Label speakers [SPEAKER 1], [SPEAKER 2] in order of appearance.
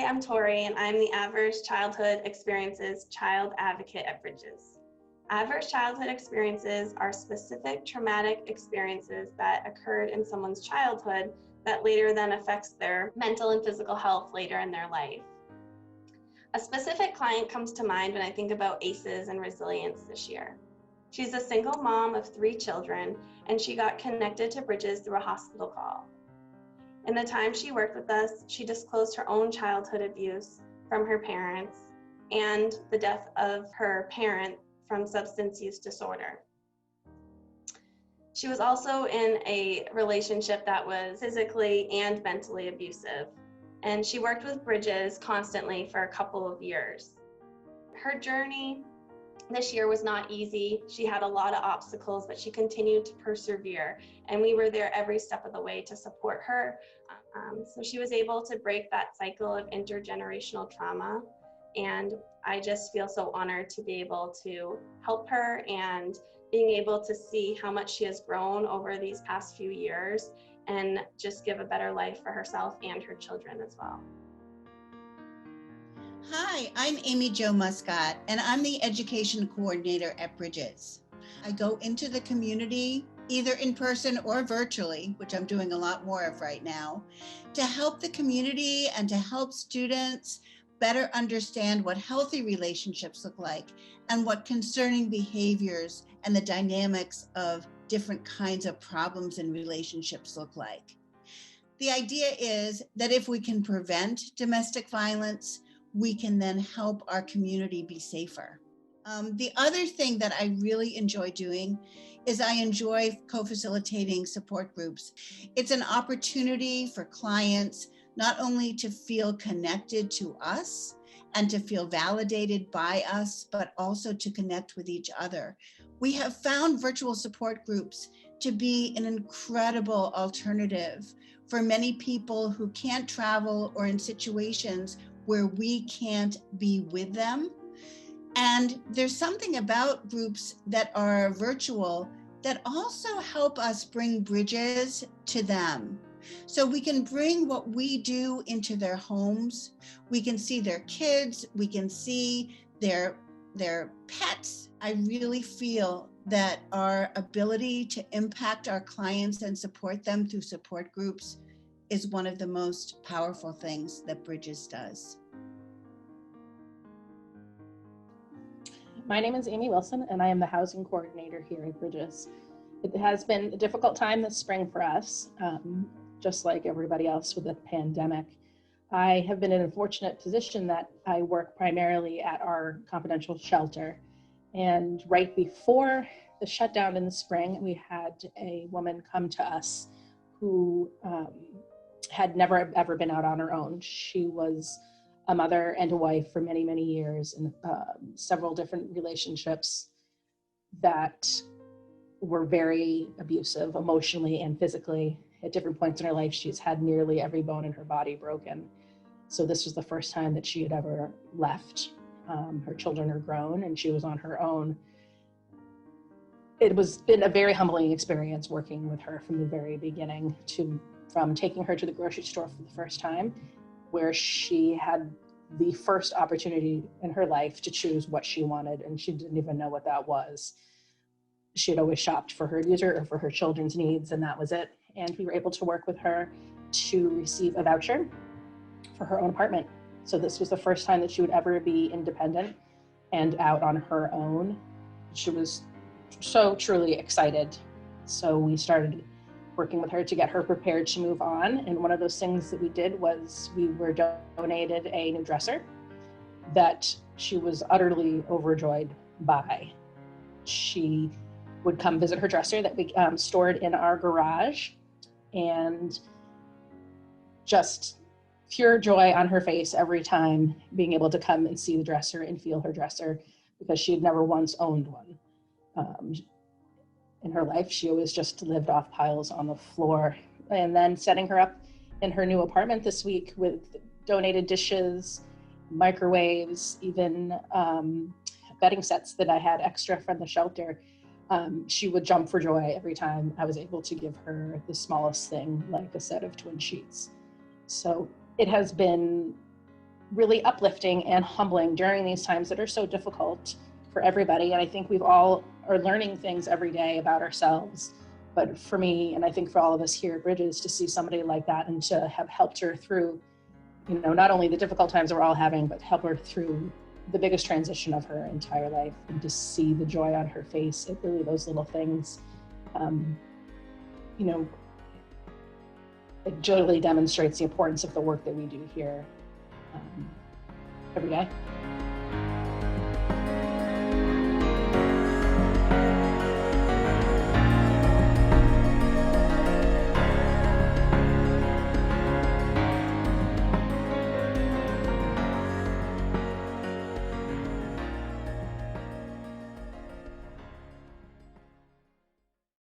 [SPEAKER 1] I'm Tori, and I'm the Adverse Childhood Experiences Child Advocate at Bridges. Adverse childhood experiences are specific traumatic experiences that occurred in someone's childhood that later then affects their mental and physical health later in their life. A specific client comes to mind when I think about ACEs and resilience this year. She's a single mom of 3 children, and she got connected to Bridges through a hospital call. In the time she worked with us, she disclosed her own childhood abuse from her parents and the death of her parent from substance use disorder. She was also in a relationship that was physically and mentally abusive, and she worked with Bridges constantly for a couple of years. Her journey this year was not easy. She had a lot of obstacles, but she continued to persevere, and we were there every step of the way to support her. So she was able to break that cycle of intergenerational trauma, and I just feel so honored to be able to help her and being able to see how much she has grown over these past few years and just give a better life for herself and her children as well.
[SPEAKER 2] Hi, I'm Amy Jo Muscat, and I'm the Education Coordinator at Bridges. I go into the community, either in person or virtually, which I'm doing a lot more of right now, to help the community and to help students better understand what healthy relationships look like and what concerning behaviors and the dynamics of different kinds of problems in relationships look like. The idea is that if we can prevent domestic violence, we can then help our community be safer. The other thing that I really enjoy doing is I enjoy co-facilitating support groups. It's an opportunity for clients not only to feel connected to us and to feel validated by us, but also to connect with each other. We have found virtual support groups to be an incredible alternative for many people who can't travel or in situations where we can't be with them. And there's something about groups that are virtual that also help us bring Bridges to them. So we can bring what we do into their homes. We can see their kids, we can see their pets. I really feel that our ability to impact our clients and support them through support groups is one of the most powerful things that Bridges does.
[SPEAKER 3] My name is Amy Wilson, and I am the housing coordinator here at Bridges. It has been a difficult time this spring for us, just like everybody else with the pandemic. I have been in a fortunate position that I work primarily at our confidential shelter. And right before the shutdown in the spring, we had a woman come to us who had never ever been out on her own. She was a mother and a wife for many, many years in several different relationships that were very abusive emotionally and physically. At different points in her life, she's had nearly every bone in her body broken. So this was the first time that she had ever left. Her children are grown and she was on her own. It was been a very humbling experience working with her from the very beginning, from taking her to the grocery store for the first time, where she had the first opportunity in her life to choose what she wanted, and she didn't even know what that was. She had always shopped for her abuser or for her children's needs, and that was it. And we were able to work with her to receive a voucher for her own apartment. So this was the first time that she would ever be independent and out on her own. She was so truly excited. So we started working with her to get her prepared to move on. And one of those things that we did was we were donated a new dresser that she was utterly overjoyed by. She would come visit her dresser that we stored in our garage, and just pure joy on her face every time being able to come and see the dresser and feel her dresser, because she had never once owned one. In her life, she always just lived off piles on the floor. And then setting her up in her new apartment this week with donated dishes, microwaves, even bedding sets that I had extra from the shelter. She would jump for joy every time I was able to give her the smallest thing, like a set of twin sheets. So it has been really uplifting and humbling during these times that are so difficult for everybody. And I think we've all are learning things every day about ourselves. But for me, and I think for all of us here at Bridges, to see somebody like that and to have helped her through, you know, not only the difficult times that we're all having, but help her through the biggest transition of her entire life, and to see the joy on her face at really those little things, you know, it totally demonstrates the importance of the work that we do here every day.